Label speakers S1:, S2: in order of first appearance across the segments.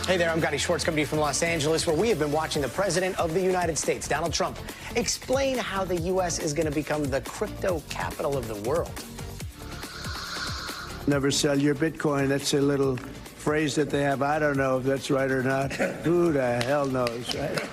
S1: Hey there, I'm Gadi Schwartz coming to you from Los Angeles, where we have been watching the President of the United States, Donald Trump, explain how the U.S. is going to become the crypto capital of the world.
S2: Never sell your Bitcoin. That's a little phrase that they have. I don't know if that's right or not. Who the hell knows, right?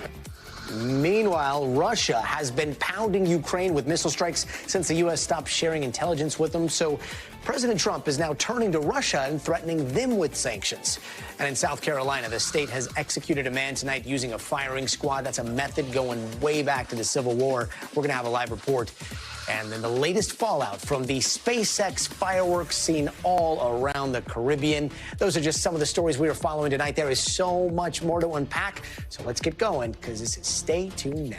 S1: Meanwhile, Russia has been pounding Ukraine with missile strikes since the U.S. stopped sharing intelligence with them. So President Trump is now turning to Russia and threatening them with sanctions. And in South Carolina, the state has executed a man tonight using a firing squad. That's a method going way back to the Civil War. We're going to have a live report. And then the latest fallout from the SpaceX fireworks seen all around the Caribbean. Those are just some of the stories we are following tonight. There is so much more to unpack. So let's get going, because this is Stay Tuned Now.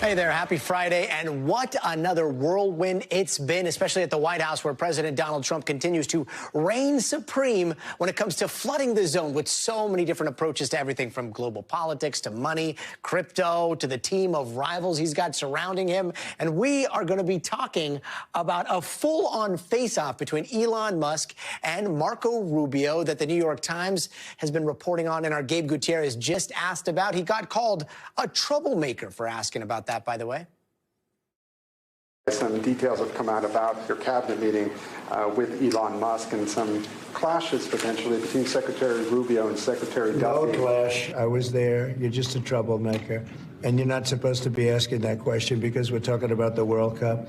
S1: Hey there, happy Friday, and what another whirlwind it's been, especially at the White House, where President Donald Trump continues to reign supreme when it comes to flooding the zone with so many different approaches to everything from global politics to money, crypto, to the team of rivals he's got surrounding him. And we are going to be talking about a full-on face-off between Elon Musk and Marco Rubio that the New York Times has been reporting on, and our Gabe Gutierrez just asked about. He got called a troublemaker for asking about that, by the way.
S3: Some details have come out about your cabinet meeting with Elon Musk and some clashes potentially between Secretary Rubio and Secretary Duffy.
S2: No clash. I was there. You're just a troublemaker. And you're not supposed to be asking that question because we're talking about the World Cup.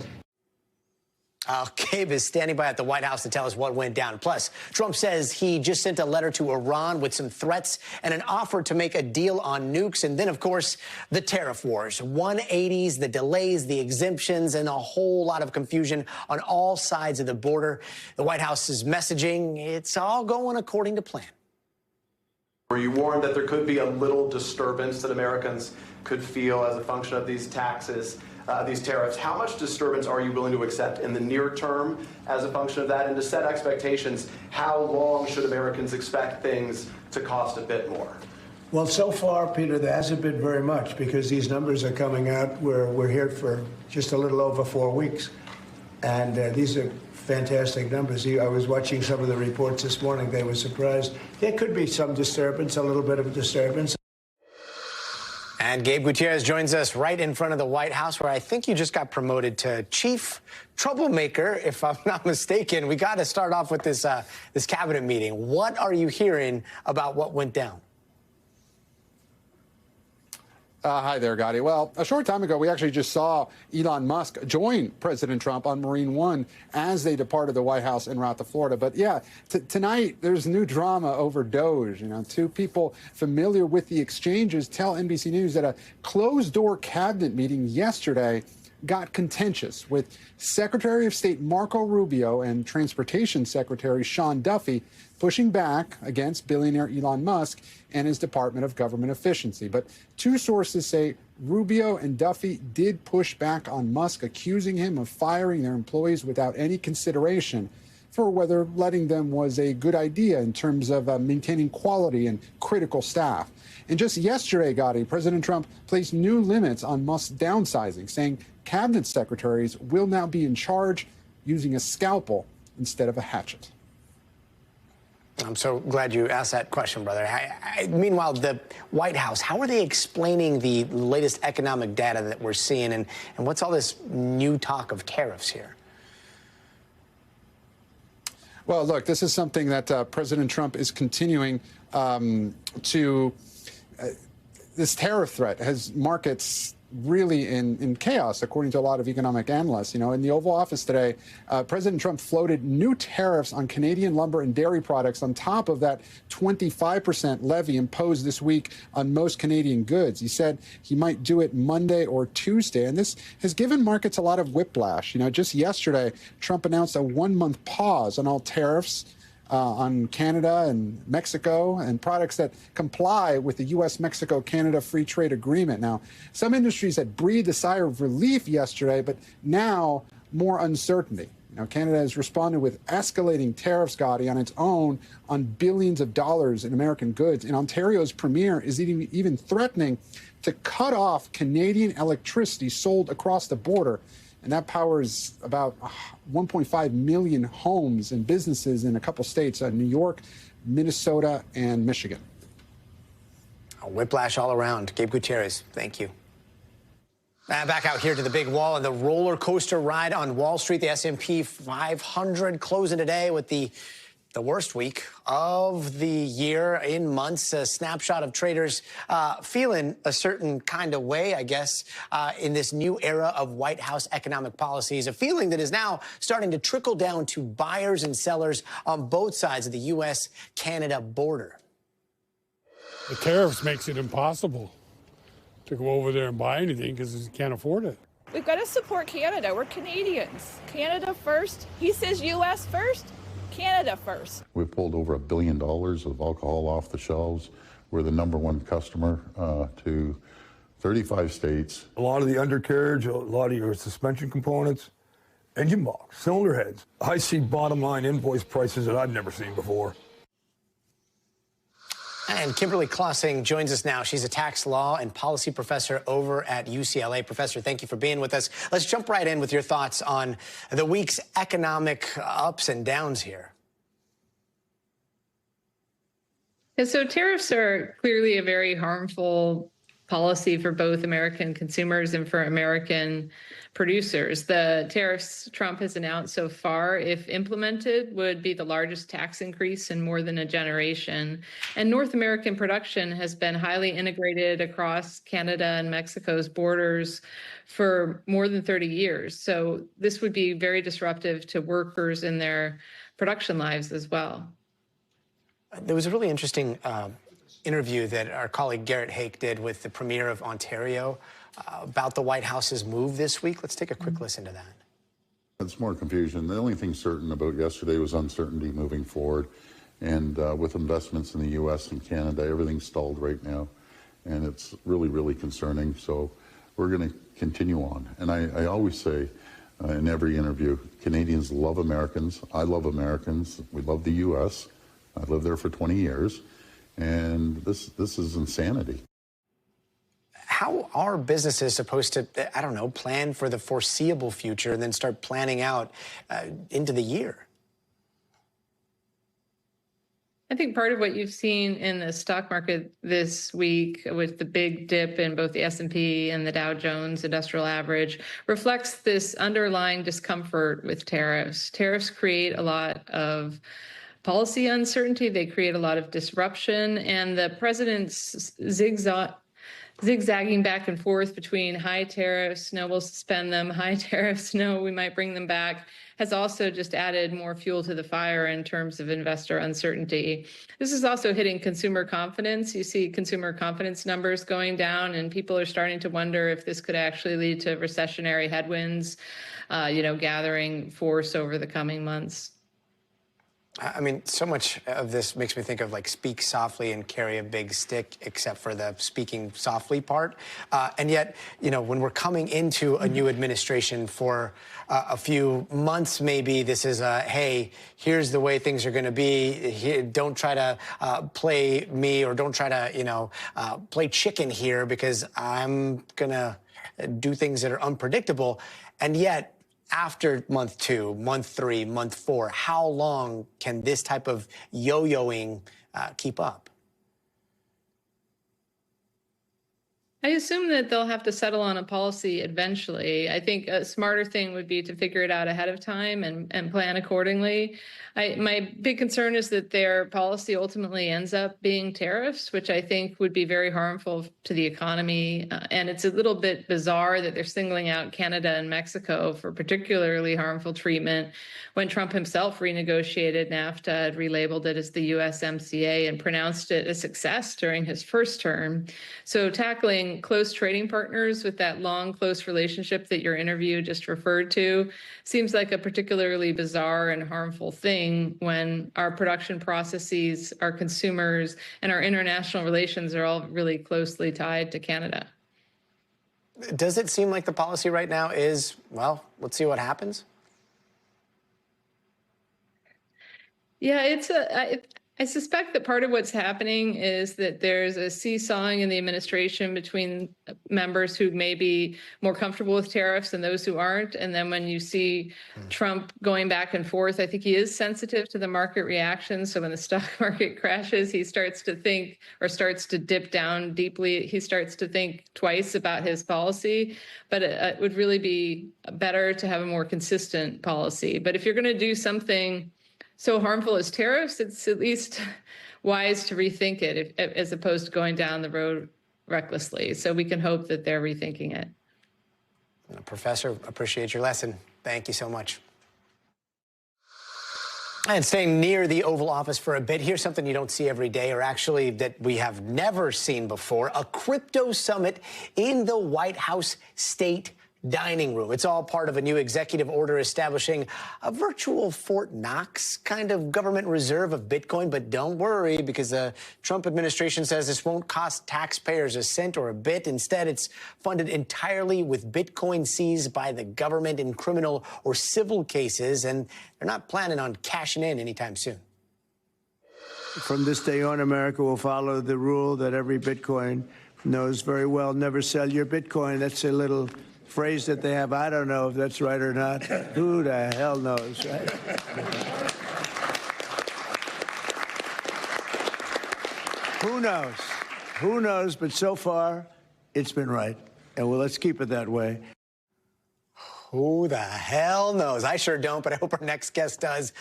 S1: Gabe is standing by at the White House to tell us what went down. Plus, Trump says he just sent a letter to Iran with some threats and an offer to make a deal on nukes. And then, of course, the tariff wars, 180s, the delays, the exemptions, and a whole lot of confusion on all sides of the border. The White House's messaging, it's all going according to plan.
S4: Were you warned that there could be a little disturbance that Americans could feel as a function of these taxes? These tariffs, how much disturbance are you willing to accept in the near term as a function of that? And to set expectations, how long should Americans expect things to cost a bit more?
S2: Well, so far, Peter, there hasn't been very much because these numbers are coming out. We're here for just a little over 4 weeks. And these are fantastic numbers. I was watching some of the reports this morning. They were surprised. There could be some disturbance, a little bit of a disturbance.
S1: And Gabe Gutierrez joins us right in front of the White House, where I think you just got promoted to chief troublemaker, if I'm not mistaken. We got to start off with this cabinet meeting. What are you hearing about what went down?
S5: Hi there, Gadi. Well, a short time ago, we actually just saw Elon Musk join President Trump on Marine One as they departed the White House en route to Florida. But yeah, tonight there's new drama over Doge. You know, two people familiar with the exchanges tell NBC News that a closed-door cabinet meeting yesterday got contentious, with Secretary of State Marco Rubio and Transportation Secretary Sean Duffy pushing back against billionaire Elon Musk and his Department of Government Efficiency. But two sources say Rubio and Duffy did push back on Musk, accusing him of firing their employees without any consideration for whether letting them was a good idea in terms of maintaining quality and critical staff. And just yesterday, Gadi, President Trump placed new limits on Musk's downsizing, saying cabinet secretaries will now be in charge using a scalpel instead of a hatchet.
S1: I'm so glad you asked that question, brother. Meanwhile, the White House, how are they explaining the latest economic data that we're seeing, and what's all this new talk of tariffs here?
S5: Well, look, this is something that President Trump is continuing this tariff threat has markets really in chaos, according to a lot of economic analysts. You know, in the Oval Office today, President Trump floated new tariffs on Canadian lumber and dairy products on top of that 25% levy imposed this week on most Canadian goods. He said he might do it Monday or Tuesday, and this has given markets a lot of whiplash. You know, just yesterday, Trump announced a 1-month pause on all tariffs on Canada and Mexico and products that comply with the U.S. Mexico-Canada Free Trade Agreement. Now, some industries had breathed a sigh of relief yesterday, but now more uncertainty. You know, Canada has responded with escalating tariffs, Gadi, on its own on billions of dollars in American goods. And Ontario's premier is even threatening to cut off Canadian electricity sold across the border and that powers about 1.5 million homes and businesses in a couple states, New York, Minnesota, and Michigan.
S1: A whiplash all around. Gabe Gutierrez, thank you. Back out here to the big wall and the roller coaster ride on Wall Street. The S&P 500 closing today with the worst week of the year in months. A snapshot of traders feeling a certain kind of way, I guess, in this new era of White House economic policies. A feeling that is now starting to trickle down to buyers and sellers on both sides of the U.S.-Canada border.
S6: The tariffs makes it impossible to go over there and buy anything because you can't afford it.
S7: We've got to support Canada. We're Canadians. Canada first. He says U.S. first. Canada first.
S8: We've pulled over $1 billion of alcohol off the shelves. We're the #1 customer to 35 states.
S9: A lot of the undercarriage, a lot of your suspension components, engine blocks, cylinder heads. I see bottom line invoice prices that I've never seen before.
S1: And Kimberly Klossing joins us now. She's a tax law and policy professor over at UCLA. Professor, thank you for being with us. Let's jump right in with your thoughts on the week's economic ups and downs here.
S10: Yeah, so tariffs are clearly a very harmful policy for both American consumers and for American producers. The tariffs Trump has announced so far, if implemented, would be the largest tax increase in more than a generation. And North American production has been highly integrated across Canada and Mexico's borders for more than 30 years. So this would be very disruptive to workers in their production lives as well.
S1: There was a really interesting interview that our colleague Garrett Hake did with the Premier of Ontario about the White House's move this week. Let's take a quick listen to that.
S8: It's more confusion. The only thing certain about yesterday was uncertainty moving forward. And with investments in the U.S. and Canada, everything's stalled right now. And it's really, really concerning. So we're going to continue on. And I always say in every interview, Canadians love Americans. I love Americans. We love the U.S. I lived there for 20 years. And this is insanity.
S1: How are businesses supposed to, I don't know, plan for the foreseeable future and then start planning out into the year?
S10: I think part of what you've seen in the stock market this week with the big dip in both the S&P and the Dow Jones Industrial Average reflects this underlying discomfort with tariffs. Tariffs create a lot of policy uncertainty. They create a lot of disruption, and the president's zigzagging back and forth between high tariffs, no, we'll suspend them, high tariffs, no, we might bring them back, has also just added more fuel to the fire in terms of investor uncertainty. This is also hitting consumer confidence. You see consumer confidence numbers going down, and people are starting to wonder if this could actually lead to recessionary headwinds, gathering force over the coming months.
S1: I mean, so much of this makes me think of like speak softly and carry a big stick, except for the speaking softly part. And yet, when we're coming into a new administration for a few months, maybe this is a, hey, here's the way things are going to be. Here, don't try to play me, or don't try to, play chicken here, because I'm going to do things that are unpredictable. And yet, after month 2, month 3, month 4, how long can this type of yo-yoing keep up?
S10: I assume that they'll have to settle on a policy eventually. I think a smarter thing would be to figure it out ahead of time and plan accordingly. My big concern is that their policy ultimately ends up being tariffs, which I think would be very harmful to the economy. And it's a little bit bizarre that they're singling out Canada and Mexico for particularly harmful treatment when Trump himself renegotiated NAFTA, relabeled it as the USMCA, and pronounced it a success during his first term. So tackling close trading partners with that long, close relationship that your interview just referred to seems like a particularly bizarre and harmful thing when our production processes, our consumers, and our international relations are all really closely tied to Canada.
S1: Does it seem like the policy right now is, well, let's see what happens?
S10: Yeah, I suspect that part of what's happening is that there's a seesawing in the administration between members who may be more comfortable with tariffs and those who aren't. And then when you see Trump going back and forth, I think he is sensitive to the market reaction. So when the stock market crashes, he starts to think, or starts to dip down deeply. He starts to think twice about his policy. But it would really be better to have a more consistent policy. But if you're going to do something so harmful as tariffs, it's at least wise to rethink it as opposed to going down the road recklessly. So we can hope that they're rethinking it.
S1: Professor, appreciate your lesson. Thank you so much. And staying near the Oval Office for a bit, here's something you don't see every day, or actually that we have never seen before, a crypto summit in the White House State Dining Room. It's all part of a new executive order establishing a virtual Fort Knox kind of government reserve of Bitcoin. But don't worry, because the Trump administration says this won't cost taxpayers a cent or a bit. Instead, it's funded entirely with Bitcoin seized by the government in criminal or civil cases, and they're not planning on cashing in anytime soon.
S2: From this day on, America will follow the rule that every Bitcoin knows very well: never sell your Bitcoin. That's a little phrase that they have. I don't know if that's right or not. Who the hell knows, right? Who knows? Who knows? But so far, it's been right. And well, let's keep it that way.
S1: Who the hell knows? I sure don't, but I hope our next guest does.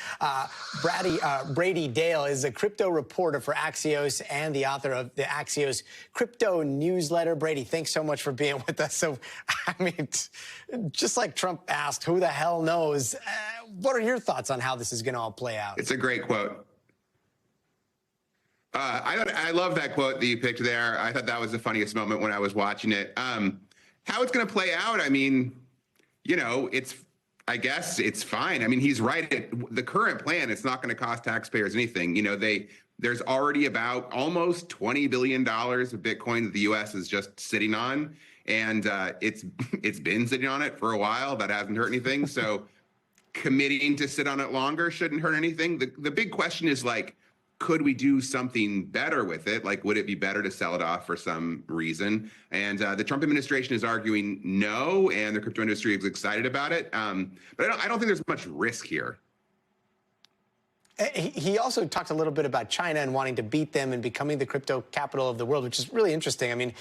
S1: Brady Dale is a crypto reporter for Axios and the author of the Axios Crypto Newsletter. Brady, thanks so much for being with us. So, I mean, just like Trump asked, who the hell knows? What are your thoughts on how this is going to all play out?
S11: It's a great quote. I love that quote that you picked there. I thought that was the funniest moment when I was watching it. How it's going to play out, I mean, you know, I guess it's fine. I mean, he's right. The current plan, it's not going to cost taxpayers anything. You know, there's already about almost $20 billion of Bitcoin that the U.S. is just sitting on. And it's been sitting on it for a while. That hasn't hurt anything. So committing to sit on it longer shouldn't hurt anything. The big question is, like, could we do something better with it? Like, would it be better to sell it off for some reason? And the Trump administration is arguing no, and the crypto industry is excited about it. But I don't think there's much risk here.
S1: He also talked a little bit about China and wanting to beat them and becoming the crypto capital of the world, which is really interesting. I mean,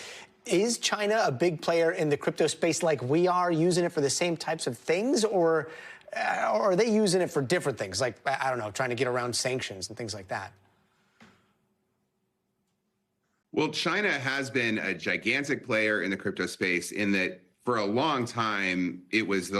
S1: is China a big player in the crypto space like we are, using it for the same types of things, or are they using it for different things, like, I don't know, trying to get around sanctions and things like that?
S11: Well, China has been a gigantic player in the crypto space in that for a long time, it was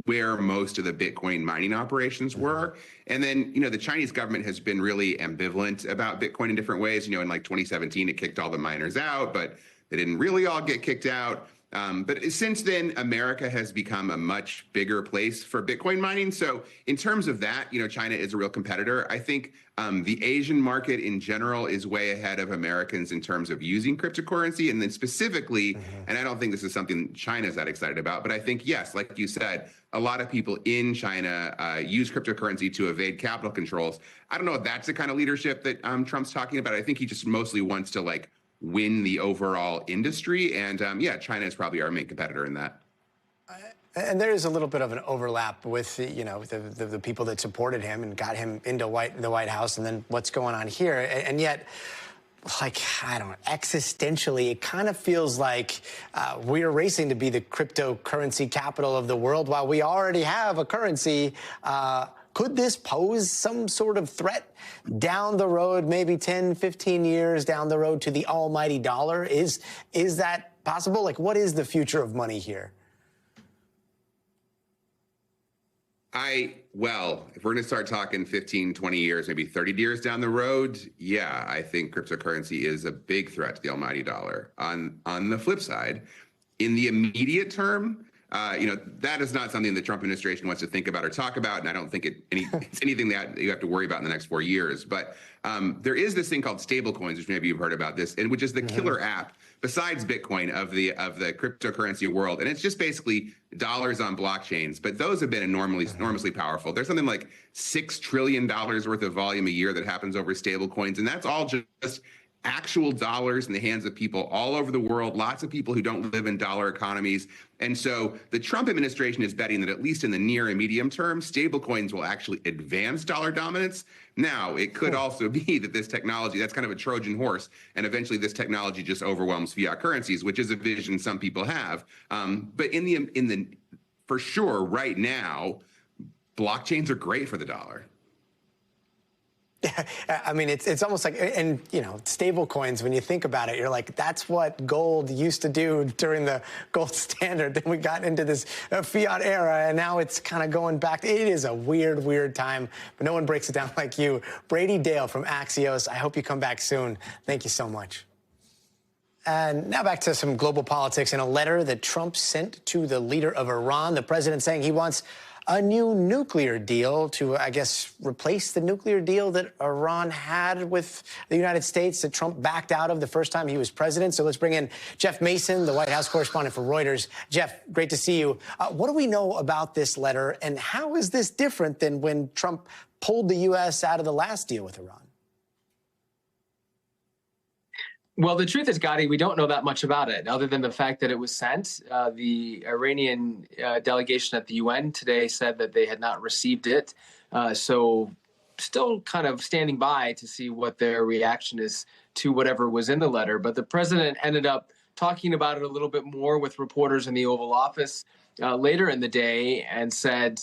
S11: where most of the Bitcoin mining operations were. And then, you know, the Chinese government has been really ambivalent about Bitcoin in different ways. You know, in like 2017, it kicked all the miners out, but they didn't really all get kicked out. But since then, America has become a much bigger place for Bitcoin mining. So in terms of that, you know, China is a real competitor. I think the Asian market in general is way ahead of Americans in terms of using cryptocurrency. And then specifically, and I don't think this is something China's that excited about, but I think, yes, like you said, a lot of people in China use cryptocurrency to evade capital controls. I don't know if that's the kind of leadership that Trump's talking about. I think he just mostly wants to, like, win the overall industry. And yeah, China is probably our main competitor in that.
S1: And there is a little bit of an overlap with, you know, the people that supported him and got him into the White House, and then what's going on here. And yet, like, I don't know, existentially, it kind of feels like we're racing to be the cryptocurrency capital of the world while we already have a currency. Could this pose some sort of threat down the road, maybe 10, 15 years down the road, to the almighty dollar? Is that possible? Like, what is the future of money here?
S11: Well, if we're going to start talking 15, 20 years, maybe 30 years down the road, yeah, I think cryptocurrency is a big threat to the almighty dollar. On the flip side, in the immediate term, that is not something the Trump administration wants to think about or talk about, and I don't think it's anything that you have to worry about in the next 4 years. But there is this thing called stablecoins, which maybe you've heard about this, and which is the killer app besides Bitcoin of the cryptocurrency world, and it's just basically dollars on blockchains. But those have been enormously powerful. There's something like $6 trillion worth of volume a year that happens over stablecoins, and that's all just actual dollars in the hands of people all over the world, lots of people who don't live in dollar economies. And so the Trump administration is betting that at least in the near and medium term, stablecoins will actually advance dollar dominance. Now, it could also be that this technology, that's kind of a Trojan horse, and eventually this technology just overwhelms fiat currencies, which is a vision some people have. But for sure, right now, blockchains are great for the dollar.
S1: I mean, it's almost like, and stable coins, when you think about it, you're like, that's what gold used to do during the gold standard. Then we got into this fiat era, and now it's kind of going back. It is a weird time, but no one breaks it down like you. Brady Dale from Axios, I hope you come back soon. Thank you so much. And now back to some global politics. In a letter that Trump sent to the leader of Iran, the president saying he wants a new nuclear deal to, I guess, replace the nuclear deal that Iran had with the United States that Trump backed out of the first time he was president. So let's bring in Jeff Mason, the White House correspondent for Reuters. Jeff, great to see you. What do we know about this letter, and how is this different than when Trump pulled the U.S. out of the last deal with Iran?
S12: Well, the truth is, Gadi, we don't know that much about it, other than the fact that it was sent. The Iranian delegation at the UN today said that they had not received it. So still kind of standing by to see what their reaction is to whatever was in the letter. But the president ended up talking about it a little bit more with reporters in the Oval Office later in the day, and said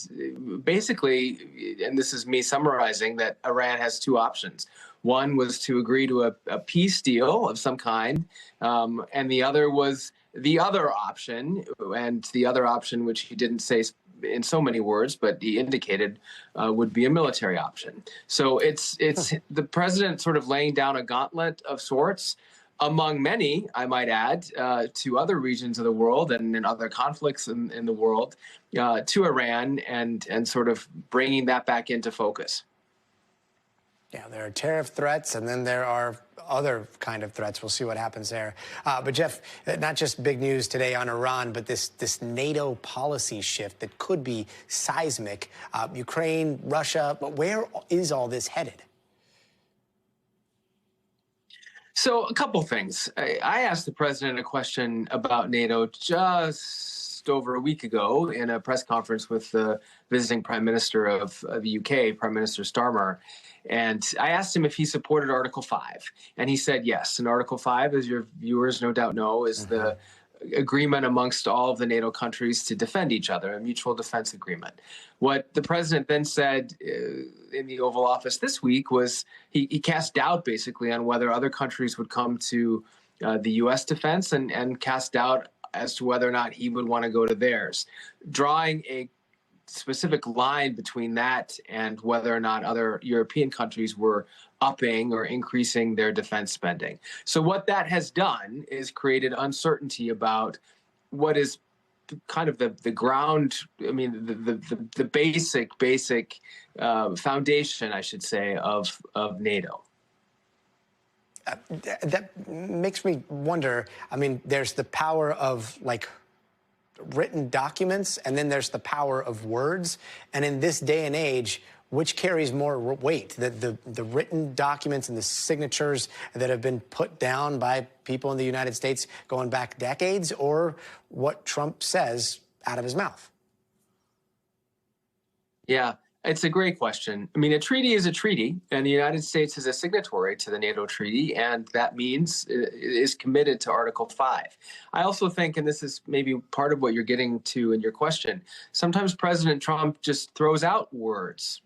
S12: basically, and this is me summarizing, that Iran has two options. One was to agree to a peace deal of some kind, and the other was the other option. And the other option, which he didn't say in so many words, but he indicated would be a military option. So it's the president sort of laying down a gauntlet of sorts, among many, I might add, to other regions of the world and in other conflicts in the world, to Iran, and sort of bringing that back into focus.
S1: Yeah, there are tariff threats, and then there are other kind of threats. We'll see what happens there. But Jeff, not just big news today on Iran, but this NATO policy shift that could be seismic. Ukraine, Russia, but where is all this headed?
S12: So a couple things. I asked the president a question about NATO just over a week ago in a press conference with the visiting Prime Minister of the UK, Prime Minister Starmer. And I asked him if he supported Article 5. And he said yes. And Article 5, as your viewers no doubt know, is the agreement amongst all of the NATO countries to defend each other, a mutual defense agreement. What the president then said in the Oval Office this week was he cast doubt basically on whether other countries would come to the U.S. defense, and cast doubt as to whether or not he would want to go to theirs, drawing a specific line between that and whether or not other European countries were upping or increasing their defense spending. So what that has done is created uncertainty about what is kind of the ground, I mean, the basic foundation, I should say, of NATO.
S1: That makes me wonder, I mean, there's the power of, like, written documents, and then there's the power of words. And in this day and age, which carries more weight? The written documents and the signatures that have been put down by people in the United States going back decades, or what Trump says out of his mouth?
S12: Yeah, it's a great question. I mean, a treaty is a treaty, and the United States is a signatory to the NATO treaty, and that means it is committed to Article 5. I also think, and this is maybe part of what you're getting to in your question, sometimes President Trump just throws out words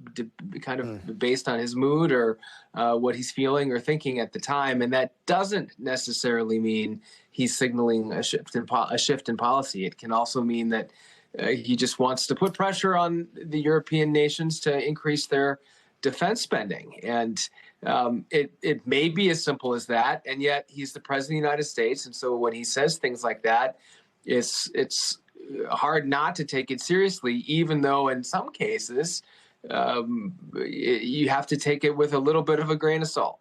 S12: kind of based on his mood or what he's feeling or thinking at the time, and that doesn't necessarily mean he's signaling a shift in policy. It can also mean that he just wants to put pressure on the European nations to increase their defense spending. And it may be as simple as that. And yet he's the president of the United States. And so when he says things like that, it's hard not to take it seriously, even though in some cases you have to take it with a little bit of a grain of salt.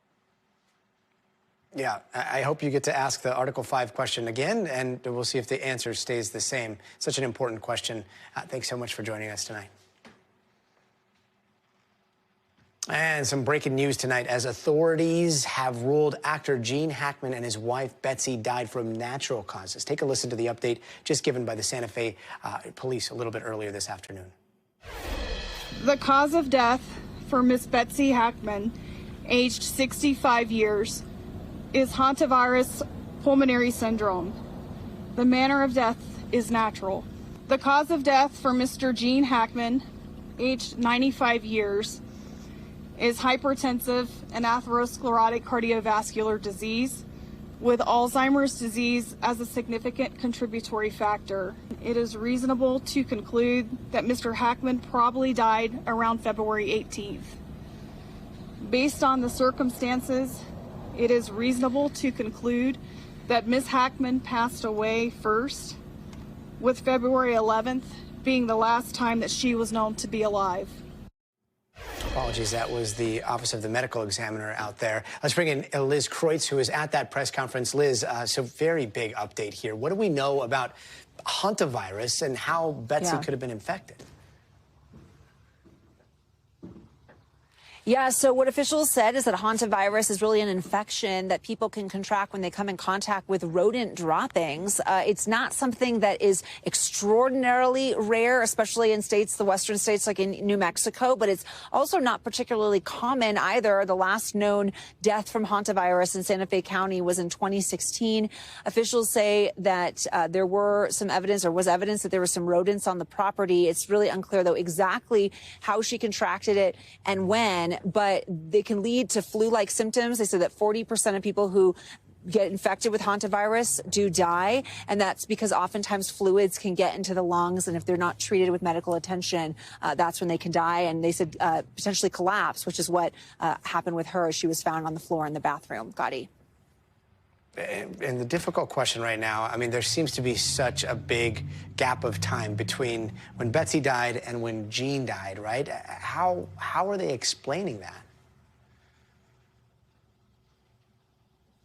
S1: Yeah, I hope you get to ask the Article 5 question again, and we'll see if the answer stays the same. Such an important question. Thanks so much for joining us tonight. And some breaking news tonight as authorities have ruled actor Gene Hackman and his wife Betsy died from natural causes. Take a listen to the update just given by the Santa Fe police a little bit earlier this afternoon.
S13: The cause of death for Miss Betsy Hackman, aged 65 years, is hantavirus pulmonary syndrome. The manner of death is natural. The cause of death for Mr. Gene Hackman, aged 95 years, is hypertensive and atherosclerotic cardiovascular disease with Alzheimer's disease as a significant contributory factor. It is reasonable to conclude that Mr. Hackman probably died around February 18th. Based on the circumstances, it is reasonable to conclude that Ms. Hackman passed away first, with February 11th being the last time that she was known to be alive.
S1: Apologies, that was the Office of the Medical Examiner out there. Let's bring in Liz Kreutz, who was at that press conference. Liz, so very big update here. What do we know about hantavirus and how Betsy could have been infected?
S14: Yeah, so what officials said is that hantavirus is really an infection that people can contract when they come in contact with rodent droppings. It's not something that is extraordinarily rare, especially in states, the western states like in New Mexico, but it's also not particularly common either. The last known death from hantavirus in Santa Fe County was in 2016. Officials say that there were some evidence or was evidence that there were some rodents on the property. It's really unclear, though, exactly how she contracted it and when. But they can lead to flu-like symptoms. They say that 40% of people who get infected with hantavirus do die, and that's because oftentimes fluids can get into the lungs, and if they're not treated with medical attention, that's when they can die. And they said potentially collapse, which is what happened with her. She was found on the floor in the bathroom. Gadi.
S1: And the difficult question right now, I mean, there seems to be such a big gap of time between when Betsy died and when Gene died, right? How are they explaining that?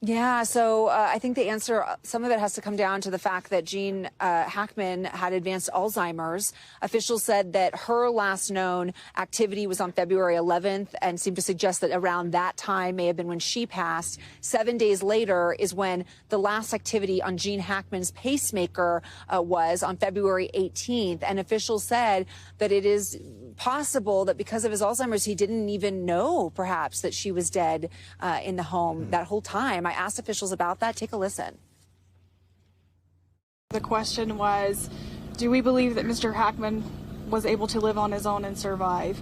S14: Yeah, so I think the answer, some of it has to come down to the fact that Gene Hackman had advanced Alzheimer's. Officials said that her last known activity was on February 11th and seemed to suggest that around that time may have been when she passed. 7 days later is when the last activity on Gene Hackman's pacemaker was on February 18th. And officials said that it is possible that because of his Alzheimer's, he didn't even know perhaps that she was dead in the home that whole time. I asked officials about that. Take a listen.
S13: The question was, do we believe that Mr. Hackman was able to live on his own and survive?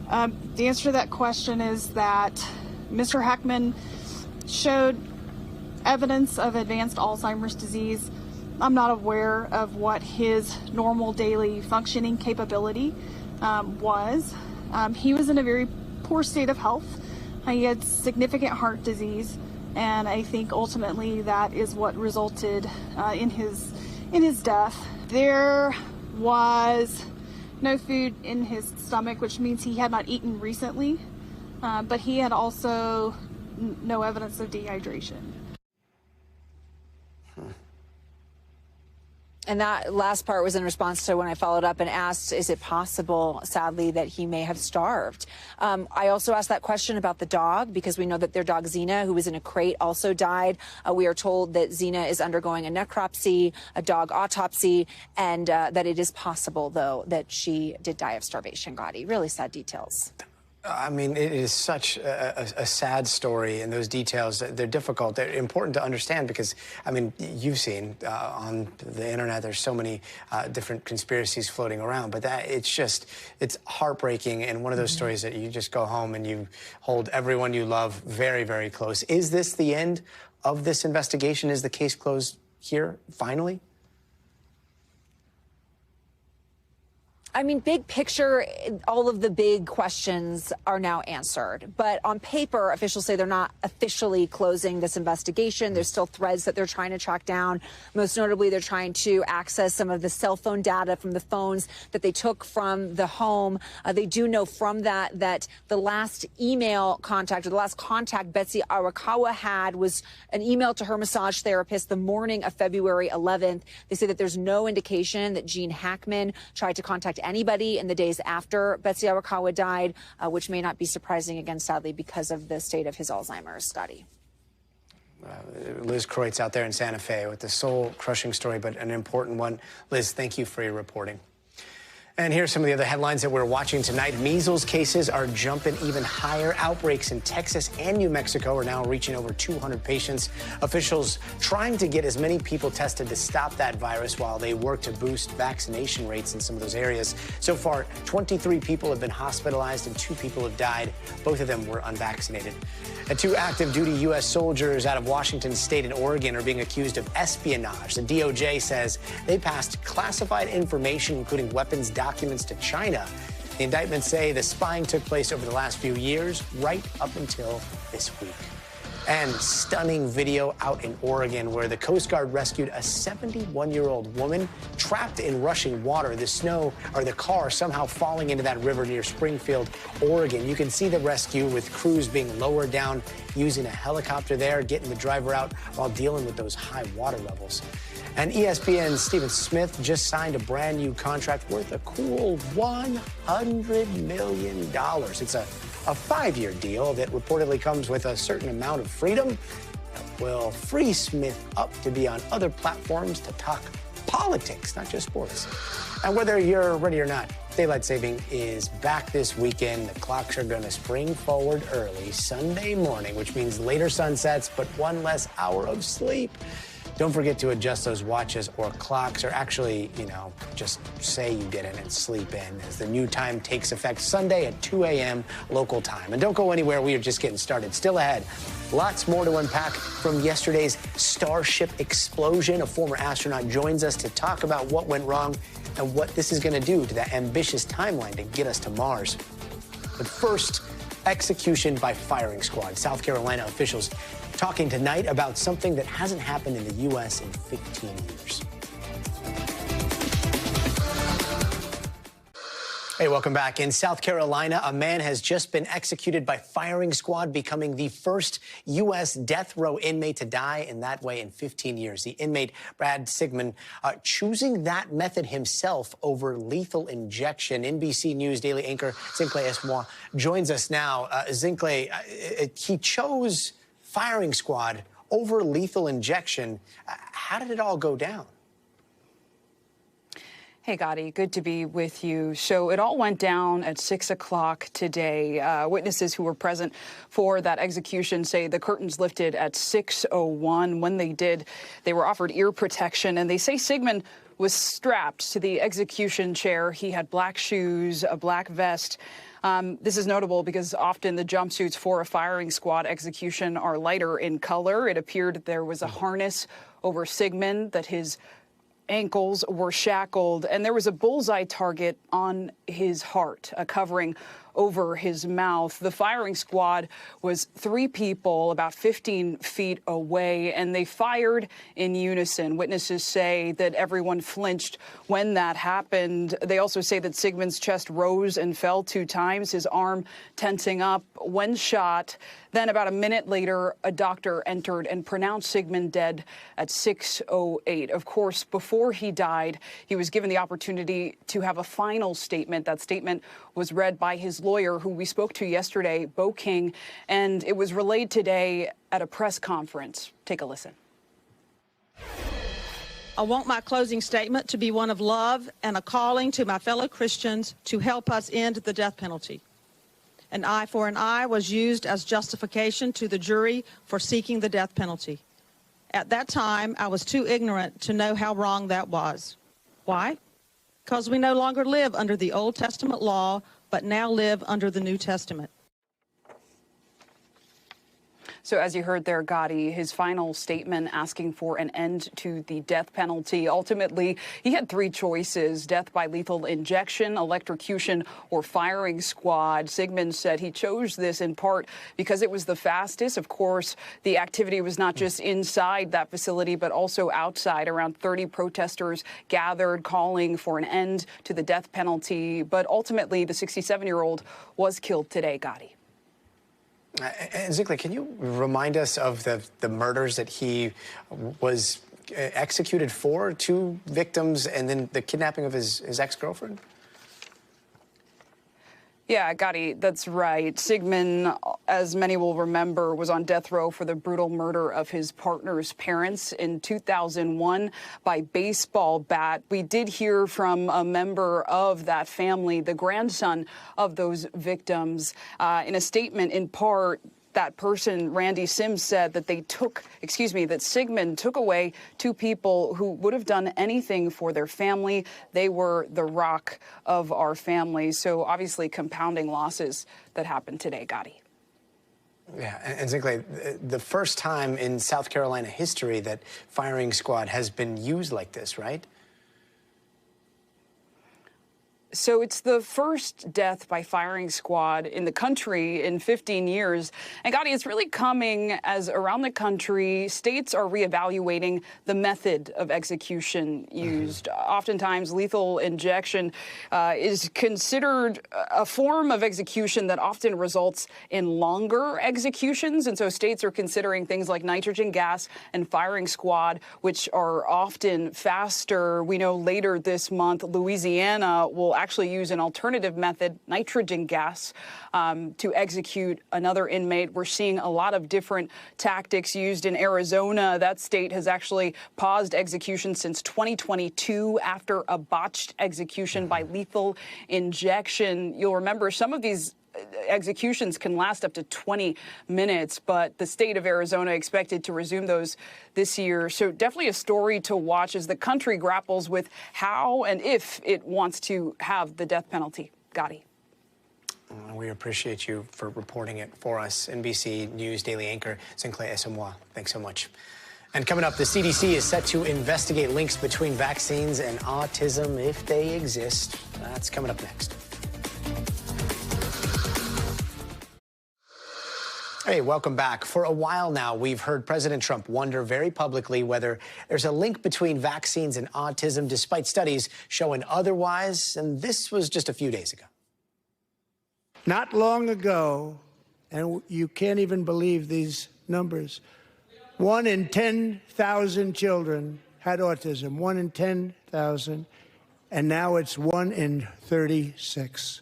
S13: The answer to that question is that Mr. Hackman showed evidence of advanced Alzheimer's disease. I'm not aware of what his normal daily functioning capability was. He was in a very poor state of health. He had significant heart disease, and I think ultimately that is what resulted in his death. There was no food in his stomach, which means he had not eaten recently, but he had also no evidence of dehydration.
S14: And that last part was in response to when I followed up and asked, is it possible, sadly, that he may have starved? I also asked that question about the dog because we know that their dog Xena, who was in a crate, also died. We are told that Xena is undergoing a necropsy, a dog autopsy, and that it is possible, though, that she did die of starvation. Gadi, really sad details.
S1: I mean, it is such a sad story, and those details, they're difficult. They're important to understand because, I mean, you've seen on the internet, there's so many different conspiracies floating around, but it's heartbreaking, and one of those stories that you just go home and you hold everyone you love very, very close. Is this the end of this investigation? Is the case closed here, finally?
S14: I mean, big picture, all of the big questions are now answered. But on paper, officials say they're not officially closing this investigation. There's still threads that they're trying to track down. Most notably, they're trying to access some of the cell phone data from the phones that they took from the home. They do know from that the last email contact, or the last contact Betsy Arakawa had, was an email to her massage therapist the morning of February 11th. They say that there's no indication that Gene Hackman tried to contact anybody in the days after Betsy Arakawa died, which may not be surprising, again, sadly, because of the state of his Alzheimer's. Gadi.
S1: Liz Kreutz out there in Santa Fe with the soul-crushing story, but an important one. Liz, thank you for your reporting. And here's some of the other headlines that we're watching tonight. Measles cases are jumping even higher. Outbreaks in Texas and New Mexico are now reaching over 200 patients. Officials trying to get as many people tested to stop that virus while they work to boost vaccination rates in some of those areas. So far, 23 people have been hospitalized and 2 people have died. Both of them were unvaccinated. And 2 active duty U.S. soldiers out of Washington State and Oregon are being accused of espionage. The DOJ says they passed classified information, including weapons documents, to China. The indictments say the spying took place over the last few years, right up until this week. And stunning video out in Oregon where the Coast Guard rescued a 71-year-old woman trapped in rushing water. The car somehow falling into that river near Springfield, Oregon. You can see the rescue with crews being lowered down using a helicopter there, getting the driver out while dealing with those high water levels. And ESPN's Stephen Smith just signed a brand new contract worth a cool $100 million. It's a 5-year deal that reportedly comes with a certain amount of freedom that will free Smith up to be on other platforms to talk politics, not just sports. And whether you're ready or not, daylight saving is back this weekend. The clocks are going to spring forward early Sunday morning, which means later sunsets, but 1 less hour of sleep. Don't forget to adjust those watches or clocks, or actually, just say you didn't and sleep in, as the new time takes effect Sunday at 2 a.m. local time. And don't go anywhere. We are just getting started. Still ahead, lots more to unpack from yesterday's Starship explosion. A former astronaut joins us to talk about what went wrong and what this is going to do to that ambitious timeline to get us to Mars. But first, execution by firing squad. South Carolina officials talking tonight about something that hasn't happened in the U.S. in 15 years. Hey, welcome back. In South Carolina, a man has just been executed by firing squad, becoming the first U.S. death row inmate to die in that way in 15 years. The inmate, Brad Sigmund, choosing that method himself over lethal injection. NBC News daily anchor Zincle Esmois joins us now. Zincle, he chose firing squad over lethal injection. How did it all go down?
S15: Hey, Gadi, good to be with you. So it all went down at 6 o'clock today. Witnesses who were present for that execution say the curtains lifted at 6:01. When they did, they were offered ear protection, and they say Sigmund was strapped to the execution chair. He had black shoes, a black vest. This is notable because often the jumpsuits for a firing squad execution are lighter in color. It appeared there was a harness over Sigmund, that his ankles were shackled, and there was a bullseye target on his heart, a covering over his mouth. The firing squad was 3 people about 15 feet away, and they fired in unison. Witnesses say that everyone flinched when that happened. They also say that Sigmund's chest rose and fell 2 times, his arm tensing up when shot. Then about a minute later, a doctor entered and pronounced Sigmund dead at 6:08. Of course, before he died, he was given the opportunity to have a final statement. That statement was read by his lawyer, who we spoke to yesterday, Bo King, and it was relayed today at a press conference. Take a listen.
S16: I want my closing statement to be one of love and a calling to my fellow Christians to help us end the death penalty. An eye for an eye was used as justification to the jury for seeking the death penalty. At that time, I was too ignorant to know how wrong that was. Why? Because we no longer live under the Old Testament law, but now live under the New Testament.
S15: So as you heard there, Gadi, his final statement asking for an end to the death penalty. Ultimately, he had three choices: death by lethal injection, electrocution, or firing squad. Sigmund said he chose this in part because it was the fastest. Of course, the activity was not just inside that facility, but also outside. Around 30 protesters gathered calling for an end to the death penalty. But ultimately, the 67-year-old was killed today, Gadi.
S1: And Ziegler, can you remind us of the murders that he was executed for, 2 victims, and then the kidnapping of his ex-girlfriend?
S15: Yeah, Gadi, that's right. Sigmund, as many will remember, was on death row for the brutal murder of his partner's parents in 2001 by baseball bat. We did hear from a member of that family, the grandson of those victims, in a statement in part. That person, Randy Sims, said that that Sigmund took away 2 people who would have done anything for their family. They were the rock of our family. So obviously compounding losses that happened today, Gadi.
S1: Yeah, and Ziegler, the first time in South Carolina history that firing squad has been used like this, right?
S15: So it's the first death by firing squad in the country in 15 years. And Gadi, it's really coming as around the country, states are reevaluating the method of execution used. Oftentimes, lethal injection is considered a form of execution that often results in longer executions. And so states are considering things like nitrogen gas and firing squad, which are often faster. We know later this month, Louisiana will actually use an alternative method, nitrogen gas, to execute another inmate. We're seeing a lot of different tactics used in Arizona. That state has actually paused execution since 2022 after a botched execution by lethal injection. You'll remember some of these executions can last up to 20 minutes, but the state of Arizona expected to resume those this year. So definitely a story to watch as the country grapples with how and if it wants to have the death penalty. Gadi.
S1: We appreciate you for reporting it for us. NBC News daily anchor Sinclair Esamoah. Thanks so much. And coming up, the CDC is set to investigate links between vaccines and autism if they exist. That's coming up next. Hey, welcome back. For a while now, we've heard President Trump wonder very publicly whether there's a link between vaccines and autism, despite studies showing otherwise. And this was just a few days ago.
S2: Not long ago, and you can't even believe these numbers, 1 in 10,000 children had autism, 1 in 10,000, and now it's 1 in 36.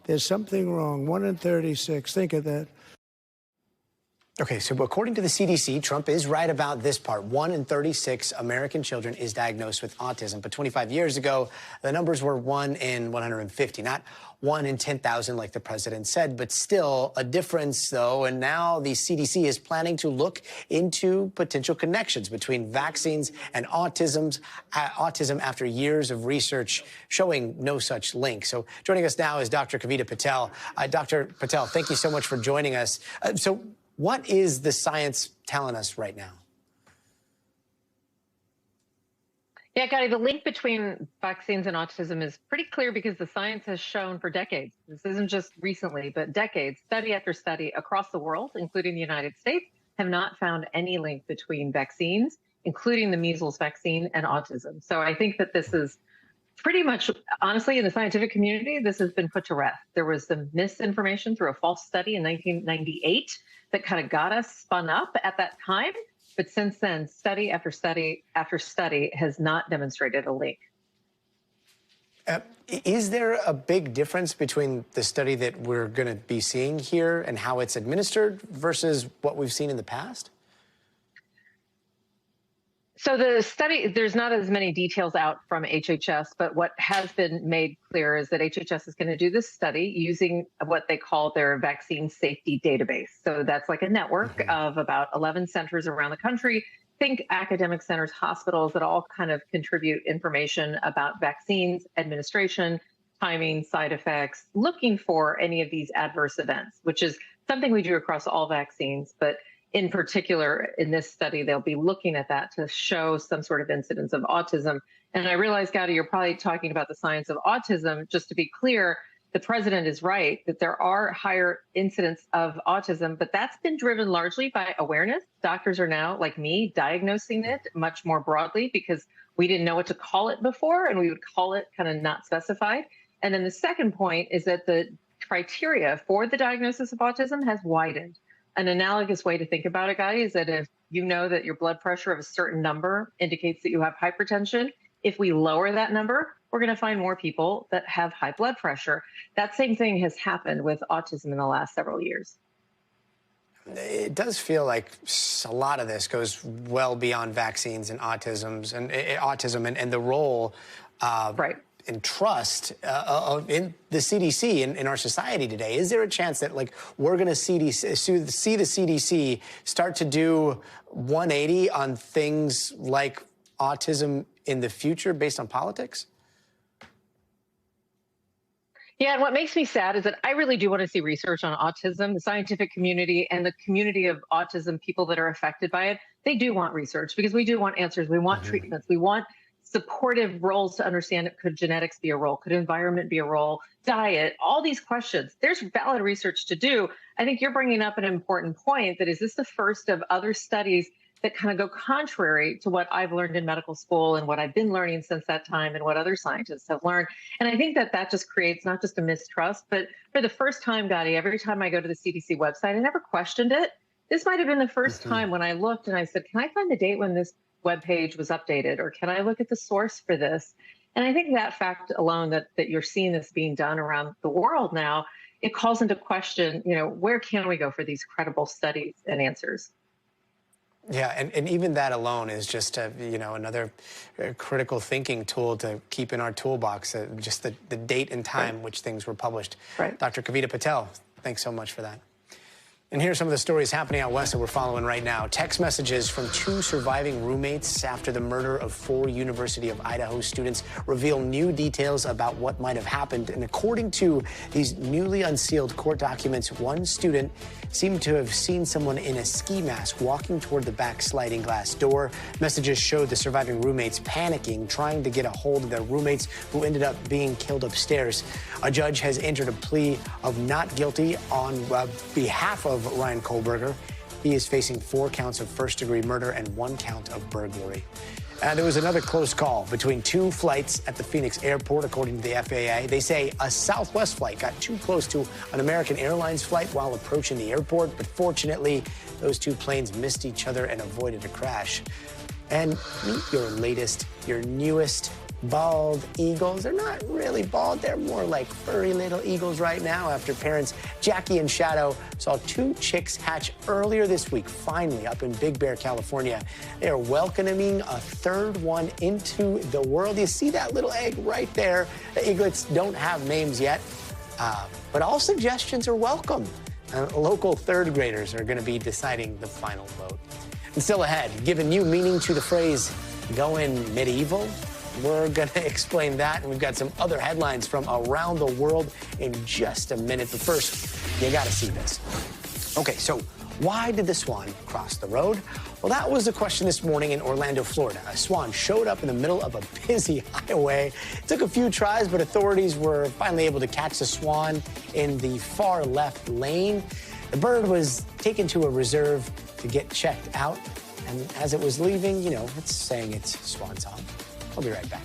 S2: There's something wrong, 1 in 36. Think of that.
S1: Okay, so according to the CDC, Trump is right about this part. 1 in 36 American children is diagnosed with autism. But 25 years ago, the numbers were 1 in 150, not 1 in 10,000 like the president said, but still a difference, though. And now the CDC is planning to look into potential connections between vaccines and autism after years of research showing no such link. So joining us now is Dr. Kavita Patel. Dr. Patel, thank you so much for joining us. What is the science telling us right now?
S17: Yeah, Gadi, the link between vaccines and autism is pretty clear because the science has shown for decades. This isn't just recently, but decades, study after study across the world, including the United States, have not found any link between vaccines, including the measles vaccine, and autism. So I think that this is pretty much, honestly, in the scientific community, this has been put to rest. There was some misinformation through a false study in 1998 that kind of got us spun up at that time. But since then, study after study after study has not demonstrated a link.
S1: Is there a big difference between the study that we're going to be seeing here and how it's administered versus what we've seen in the past?
S17: So the study, there's not as many details out from HHS, but what has been made clear is that HHS is going to do this study using what they call their vaccine safety database. So that's like a network of about 11 centers around the country. Think academic centers, hospitals that all kind of contribute information about vaccines, administration, timing, side effects, looking for any of these adverse events, which is something we do across all vaccines. But in particular, in this study, they'll be looking at that to show some sort of incidence of autism. And I realize, Gadi, you're probably talking about the science of autism. Just to be clear, the president is right that there are higher incidence of autism, but that's been driven largely by awareness. Doctors are now, like me, diagnosing it much more broadly because we didn't know what to call it before, and we would call it kind of not specified. And then the second point is that the criteria for the diagnosis of autism has widened. An analogous way to think about it, Gadi, is that if you know that your blood pressure of a certain number indicates that you have hypertension, if we lower that number, we're going to find more people that have high blood pressure. That same thing has happened with autism in the last several years.
S1: It does feel like a lot of this goes well beyond vaccines and autism and the role and trust in the CDC in our society today. Is there a chance that we're going to see the CDC start to do 180 on things like autism in the future based on politics?
S17: Yeah, and what makes me sad is that I really do want to see research on autism. The scientific community and the community of autism, people that are affected by it, they do want research because we do want answers. We want treatments. We want supportive roles to understand, could genetics be a role? Could environment be a role? Diet, all these questions. There's valid research to do. I think you're bringing up an important point that is this the first of other studies that kind of go contrary to what I've learned in medical school and what I've been learning since that time and what other scientists have learned. And I think that that just creates not just a mistrust, but for the first time, Gadi, every time I go to the CDC website, I never questioned it. This might have been the first time when I looked and I said, can I find the date when this webpage was updated, or can I look at the source for this? And I think that fact alone, that you're seeing this being done around the world now, it calls into question, where can we go for these credible studies and answers?
S1: Yeah, and even that alone is just another critical thinking tool to keep in our toolbox, just the date and time which things were published.
S17: Right.
S1: Dr. Kavita Patel, thanks so much for that. And here's some of the stories happening out west that we're following right now. Text messages from 2 surviving roommates after the murder of 4 University of Idaho students reveal new details about what might have happened. And according to these newly unsealed court documents, one student seemed to have seen someone in a ski mask walking toward the back sliding glass door. Messages showed the surviving roommates panicking, trying to get a hold of their roommates who ended up being killed upstairs. A judge has entered a plea of not guilty on behalf of Ryan Kohlberger. He is facing 4 counts of first-degree murder and 1 count of burglary. And there was another close call between 2 flights at the Phoenix airport, according to the FAA. They say a Southwest flight got too close to an American Airlines flight while approaching the airport, but fortunately, those 2 planes missed each other and avoided a crash. And meet your newest bald eagles. They're not really bald. They're more like furry little eagles right now after parents Jackie and Shadow saw 2 chicks hatch earlier this week, finally up in Big Bear, California. They are welcoming a 3rd one into the world. You see that little egg right there. The eaglets don't have names yet, but all suggestions are welcome. Local 3rd graders are going to be deciding the final vote. And still ahead, giving new meaning to the phrase going medieval. We're going to explain that, and we've got some other headlines from around the world in just a minute. But first, you got to see this. Okay, so why did the swan cross the road? Well, that was the question this morning in Orlando, Florida. A swan showed up in the middle of a busy highway. It took a few tries, but authorities were finally able to catch the swan in the far left lane. The bird was taken to a reserve to get checked out, and as it was leaving, it's saying its swan song. I'll be right back.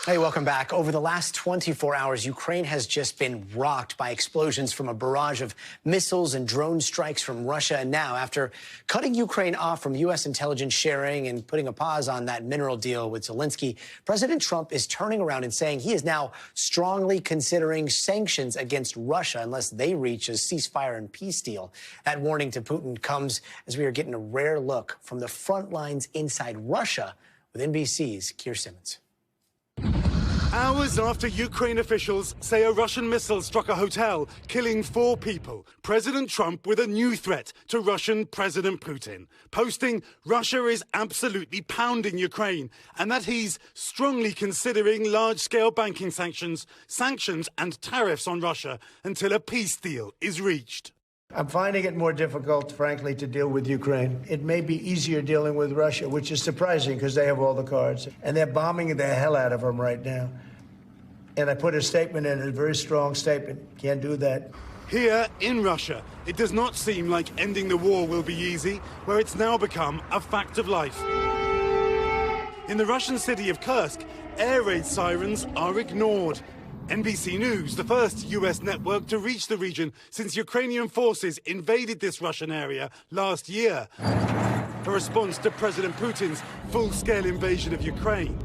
S1: Hey, welcome back. Over the last 24 hours, Ukraine has just been rocked by explosions from a barrage of missiles and drone strikes from Russia. And now, after cutting Ukraine off from U.S. intelligence sharing and putting a pause on that mineral deal with Zelensky, President Trump is turning around and saying he is now strongly considering sanctions against Russia unless they reach a ceasefire and peace deal. That warning to Putin comes as we are getting a rare look from the front lines inside Russia with NBC's Keir Simmons.
S18: Hours after Ukraine officials say a Russian missile struck a hotel, killing 4 people, President Trump with a new threat to Russian President Putin, posting Russia is absolutely pounding Ukraine and that he's strongly considering large-scale banking sanctions and tariffs on Russia until a peace deal is reached.
S2: I'm finding it more difficult, frankly, to deal with Ukraine. It may be easier dealing with Russia, which is surprising because they have all the cards. And they're bombing the hell out of them right now. And I put a statement in, a very strong statement. Can't do that.
S18: Here in Russia, it does not seem like ending the war will be easy, where it's now become a fact of life. In the Russian city of Kursk, air raid sirens are ignored. NBC News, the first US network to reach the region since Ukrainian forces invaded this Russian area last year, a response to President Putin's full-scale invasion of Ukraine.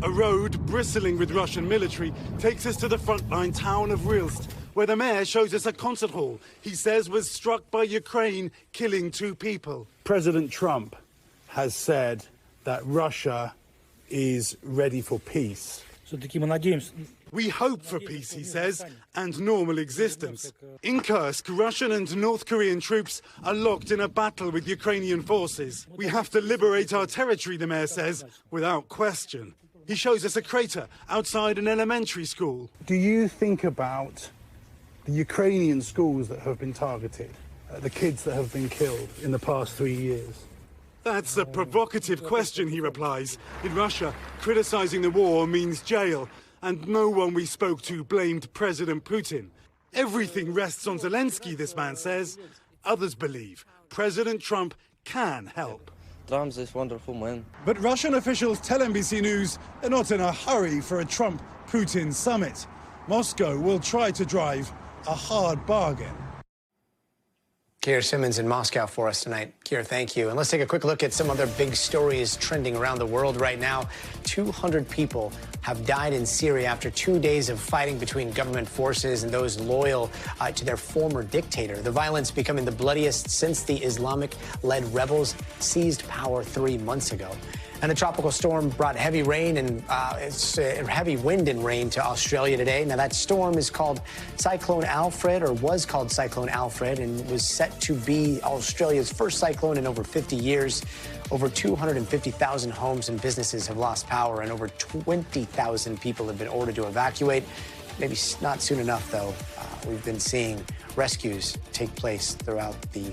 S18: A road bristling with Russian military takes us to the frontline town of Rilsk, where the mayor shows us a concert hall he says was struck by Ukraine, killing 2 people.
S19: President Trump has said that Russia is ready for peace.
S18: We hope for peace, he says, and normal existence. In Kursk, Russian and North Korean troops are locked in a battle with Ukrainian forces. We have to liberate our territory, the mayor says, without question. He shows us a crater outside an elementary school.
S19: Do you think about the Ukrainian schools that have been targeted, the kids that have been killed in the past 3 years?
S18: That's a provocative question, he replies. In Russia, criticizing the war means jail, and no one we spoke to blamed President Putin. Everything rests on Zelensky, this man says. Others believe President Trump can help.
S20: Trump's this wonderful man.
S18: But Russian officials tell NBC News they're not in a hurry for a Trump-Putin summit. Moscow will try to drive a hard bargain.
S1: Keir Simmons in Moscow for us tonight. Keir, thank you. And let's take a quick look at some other big stories trending around the world right now. 200 people have died in Syria after 2 days of fighting between government forces and those loyal to their former dictator. The violence becoming the bloodiest since the Islamic-led rebels seized power 3 months ago. And a tropical storm brought heavy rain and heavy wind and rain to Australia today. Now, that storm is called Cyclone Alfred, or was called Cyclone Alfred, and was set to be Australia's first cyclone in over 50 years. Over 250,000 homes and businesses have lost power, and over 20,000 people have been ordered to evacuate. Maybe not soon enough, though. We've been seeing rescues take place throughout the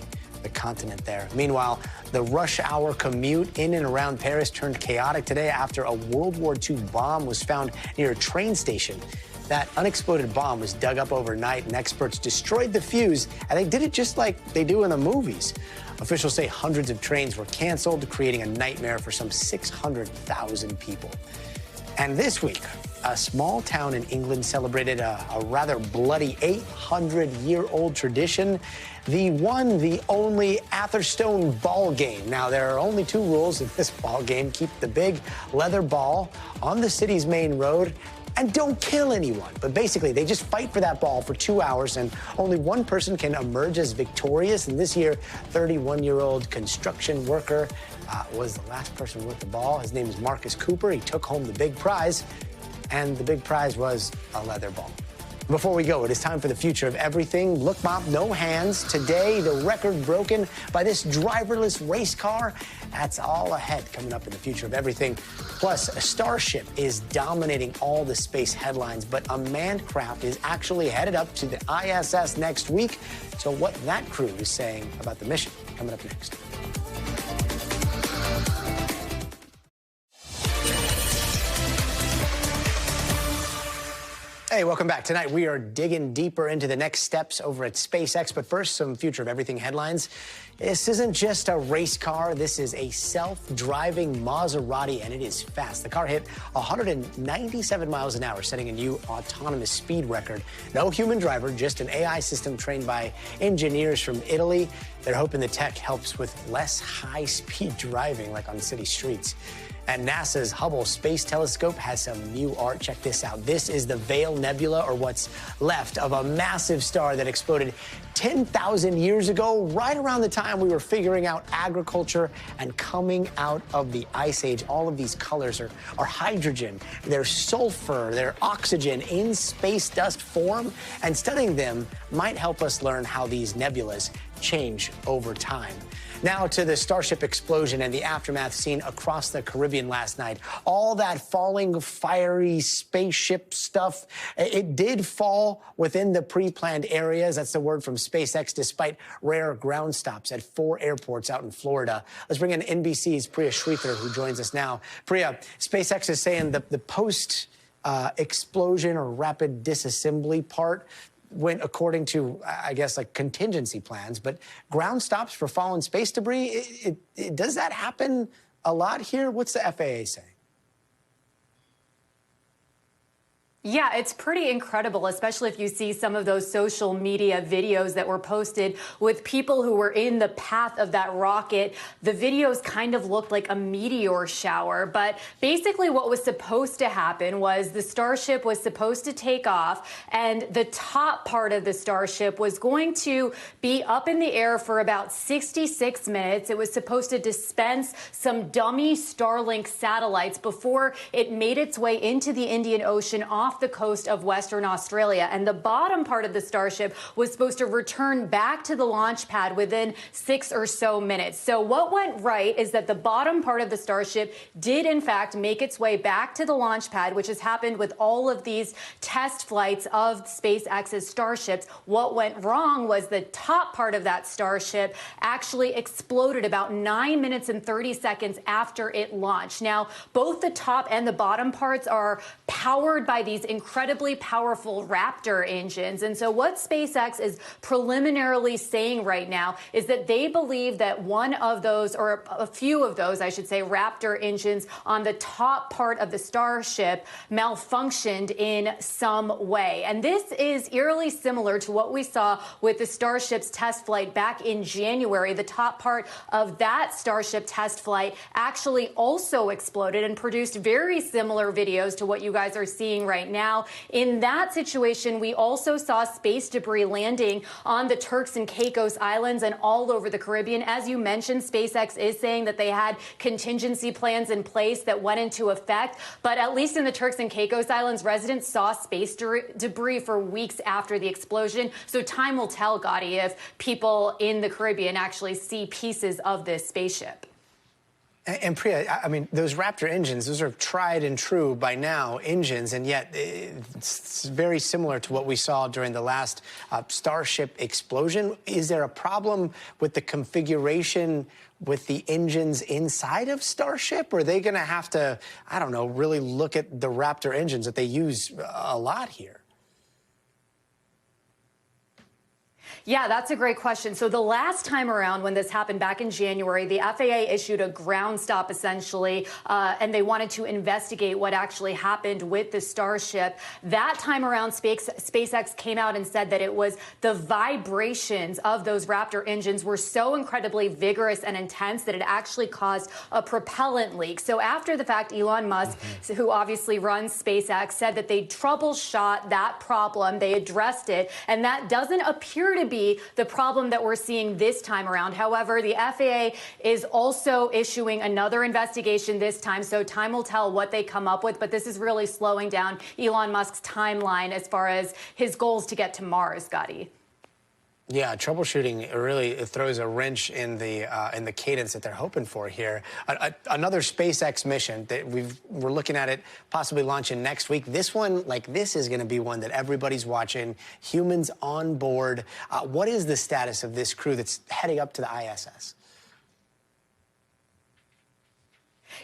S1: continent there. Meanwhile, the rush hour commute in and around Paris turned chaotic today after a World War II bomb was found near a train station. That unexploded bomb was dug up overnight, and experts destroyed the fuse, and they did it just like they do in the movies. Officials say hundreds of trains were canceled, creating a nightmare for some 600,000 people. And this week, a small town in England celebrated a rather bloody 800-year-old tradition, the one, the only Atherstone ball game. Now, there are only 2 rules in this ball game. Keep the big leather ball on the city's main road and don't kill anyone. But basically, they just fight for that ball for 2 hours, and only one person can emerge as victorious. And this year, 31-year-old construction worker was the last person with the ball. His name is Marcus Cooper. He took home the big prize, and the big prize was a leather ball. Before we go, it is time for the future of everything. Look, Mom, no hands. Today, the record broken by this driverless race car. That's all ahead coming up in the future of everything. Plus, a Starship is dominating all the space headlines, but a manned craft is actually headed up to the ISS next week. So what that crew is saying about the mission, coming up next. Hey, welcome back. Tonight, we are digging deeper into the next steps over at SpaceX. But first, some Future of Everything headlines. This isn't just a race car. This is a self-driving Maserati, and it is fast. The car hit 197 miles an hour, setting a new autonomous speed record. No human driver, just an AI system trained by engineers from Italy. They're hoping the tech helps with less high-speed driving, like on city streets. And NASA's Hubble Space Telescope has some new art. Check this out. This is the Veil Nebula, or what's left of a massive star that exploded 10,000 years ago, right around the time we were figuring out agriculture and coming out of the Ice Age. All of these colors are hydrogen, they're sulfur, they're oxygen in space dust form, and studying them might help us learn how these nebulas change over time. Now to the Starship explosion and the aftermath seen across the Caribbean last night. All that falling, fiery spaceship stuff, it did fall within the pre-planned areas. That's the word from SpaceX, despite rare ground stops at 4 airports out in Florida. Let's bring in NBC's Priya Shrithar, who joins us now. Priya, SpaceX is saying the post-explosion or rapid disassembly part went according to, I guess, like contingency plans, but ground stops for fallen space debris, does that happen a lot here? What's the FAA saying?
S21: Yeah, it's pretty incredible, especially if you see some of those social media videos that were posted with people who were in the path of that rocket. The videos kind of looked like a meteor shower, but basically what was supposed to happen was the Starship was supposed to take off, and the top part of the Starship was going to be up in the air for about 66 minutes. It was supposed to dispense some dummy Starlink satellites before it made its way into the Indian Ocean off the coast of Western Australia. And the bottom part of the Starship was supposed to return back to the launch pad within 6 or so minutes. So what went right is that the bottom part of the Starship did in fact make its way back to the launch pad, which has happened with all of these test flights of SpaceX's Starships. What went wrong was the top part of that Starship actually exploded about 9 minutes and 30 seconds after it launched. Now, both the top and the bottom parts are powered by these incredibly powerful Raptor engines. And so what SpaceX is preliminarily saying right now is that they believe that one of those, or a few of those, I should say, Raptor engines on the top part of the Starship malfunctioned in some way. And this is eerily similar to what we saw with the Starship's test flight back in January. The top part of that Starship test flight actually also exploded and produced very similar videos to what you guys are seeing right now. In that situation, we also saw space debris landing on the Turks and Caicos Islands and all over the Caribbean. As you mentioned, SpaceX is saying that they had contingency plans in place that went into effect. But at least in the Turks and Caicos Islands, residents saw space debris for weeks after the explosion. So time will tell, Gadi, if people in the Caribbean actually see pieces of this spaceship.
S1: And Priya, I mean, those Raptor engines, those are tried and true by now engines, and yet it's very similar to what we saw during the last Starship explosion. Is there a problem with the configuration with the engines inside of Starship? Or are they going to have to, I don't know, really look at the Raptor engines that they use a lot here?
S21: Yeah, that's a great question. So the last time around when this happened back in January, the FAA issued a ground stop essentially, and they wanted to investigate what actually happened with the Starship. That time around, SpaceX came out and said that it was the vibrations of those Raptor engines were so incredibly vigorous and intense that it actually caused a propellant leak. So after the fact, Elon Musk, who obviously runs SpaceX, said that they troubleshot that problem, they addressed it, and that doesn't appear to be the problem that we're seeing this time around. However, the FAA is also issuing another investigation this time, so time will tell what they come up with, but this is really slowing down Elon Musk's timeline as far as his goals to get to Mars, Gadi.
S1: Yeah, troubleshooting really throws a wrench in the cadence that they're hoping for here. Another SpaceX mission that we're looking at it possibly launching next week. This one, like this, is going to be one that everybody's watching. Humans on board. What is the status of this crew that's heading up to the ISS?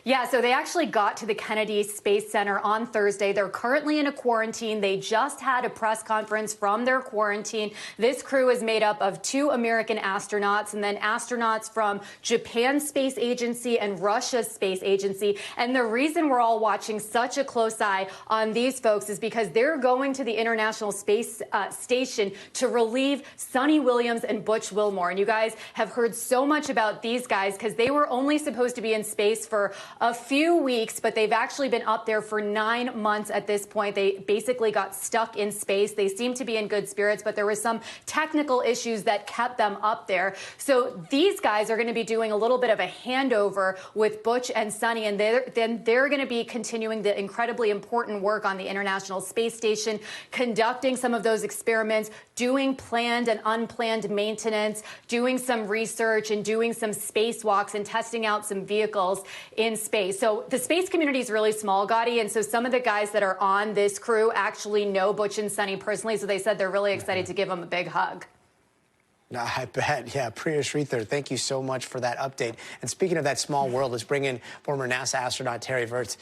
S21: Yeah, so they actually got to the Kennedy Space Center on Thursday. They're currently in a quarantine. They just had a press conference from their quarantine. This crew is made up of 2 American astronauts and then astronauts from Japan's space agency and Russia's space agency. And the reason we're all watching such a close eye on these folks is because they're going to the International Space Station to relieve Sonny Williams and Butch Wilmore. And you guys have heard so much about these guys because they were only supposed to be in space for a few weeks, but they've actually been up there for 9 months at this point. They basically got stuck in space. They seem to be in good spirits, but there were some technical issues that kept them up there. So these guys are going to be doing a little bit of a handover with Butch and Sonny, and they're going to be continuing the incredibly important work on the International Space Station, conducting some of those experiments, doing planned and unplanned maintenance, doing some research and doing some spacewalks and testing out some vehicles in space. So the space community is really small, Gadi, and so some of the guys that are on this crew actually know Butch and Sonny personally, so they said they're really excited to give them a big hug.
S1: I bet. Yeah, Priya Sridhar, thank you so much for that update. And speaking of that small world, let's bring in former NASA astronaut Terry Virts.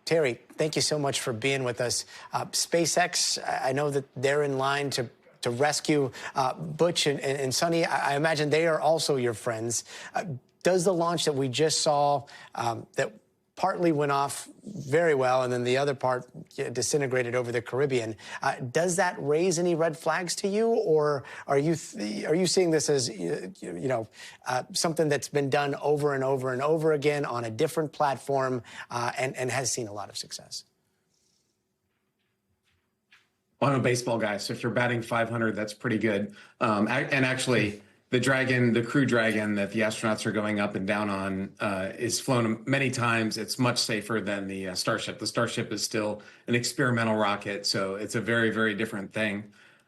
S1: Terry, thank you so much for being with us. SpaceX, I know that they're in line to rescue Butch and Sonny. I imagine they are also your friends. Does the launch that we just saw that partly went off very well and then the other part disintegrated over the Caribbean, does that raise any red flags to you, or are you seeing this as something that's been done over and over and over again on a different platform and has seen a lot of success?
S3: Well, I'm a baseball guy, so if you're batting 500, that's pretty good. And actually, the Crew Dragon that the astronauts are going up and down on is flown many times. It's much safer than the Starship. The Starship is still an experimental rocket, so it's a very, very different thing.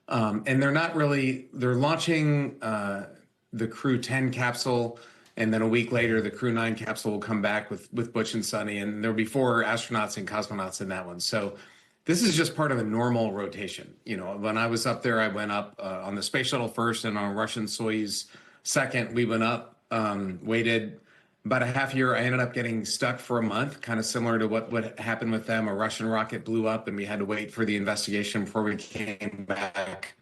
S3: And they're launching the Crew 10 capsule, and then a week later, the Crew 9 capsule will come back with Butch and Sonny, and there'll be 4 astronauts and cosmonauts in that one. So this is just part of a normal rotation. You know, when I was up there, I went up on the space shuttle first and on Russian Soyuz second. We went up, waited about a half year. I ended up getting stuck for a month, kind of similar to what happened with them. A Russian rocket blew up and we had to wait for the investigation before we came back.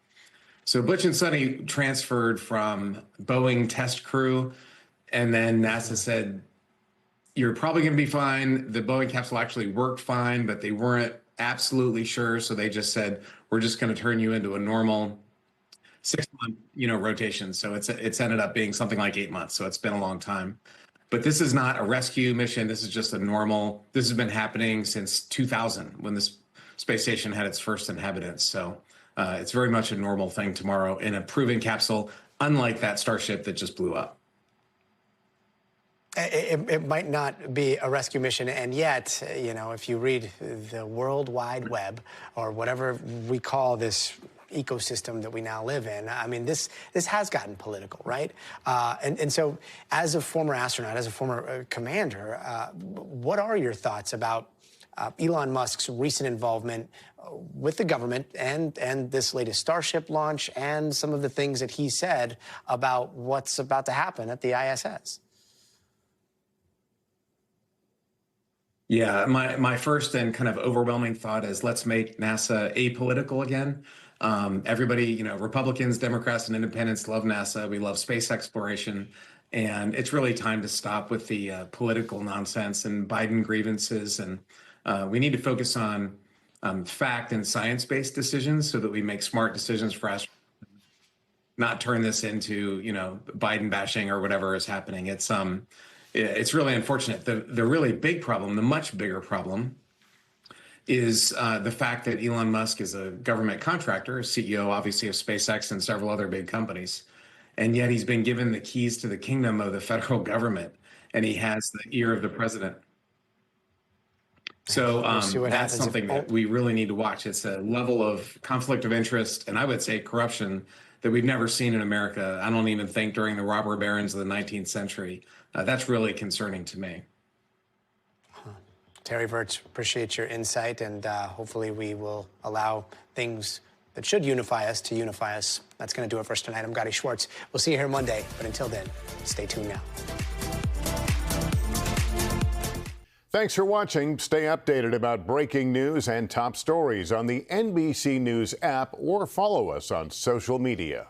S3: So Butch and Sonny transferred from Boeing test crew, and then NASA said, you're probably going to be fine. The Boeing capsule actually worked fine, but they weren't absolutely sure, so they just said, we're just going to turn you into a normal 6-month rotation. So it's ended up being something like 8 months, so it's been a long time. But this is not a rescue mission. This is just a normal, this has been happening since 2000 when this space station had its first inhabitants. So it's very much a normal thing tomorrow in a proven capsule, unlike that Starship that just blew up.
S1: It might not be a rescue mission, and yet, if you read the World Wide Web, or whatever we call this ecosystem that we now live in, I mean, this has gotten political, right? And so, as a former astronaut, as a former commander, what are your thoughts about Elon Musk's recent involvement with the government and this latest Starship launch, and some of the things that he said about what's about to happen at the ISS?
S3: Yeah, my first and kind of overwhelming thought is let's make NASA apolitical again. Everybody, Republicans, Democrats, and independents love NASA. We love space exploration. And it's really time to stop with the political nonsense and Biden grievances. And we need to focus on fact and science-based decisions so that we make smart decisions for astronauts, not turn this into, Biden bashing or whatever is happening. It's really unfortunate. The really big problem, the much bigger problem, is the fact that Elon Musk is a government contractor, CEO, obviously, of SpaceX and several other big companies. And yet he's been given the keys to the kingdom of the federal government, and he has the ear of the president. So that's something that we really need to watch. It's a level of conflict of interest, and I would say corruption, that we've never seen in America. I don't even think during the robber barons of the 19th century. That's really concerning to me.
S1: Terry Virts, appreciate your insight, and hopefully we will allow things that should unify us to unify us. That's going to do it for us tonight. I'm Gadi Schwartz. We'll see you here Monday, but until then, stay tuned now.
S22: Thanks for watching. Stay updated about breaking news and top stories on the NBC News app, or follow us on social media.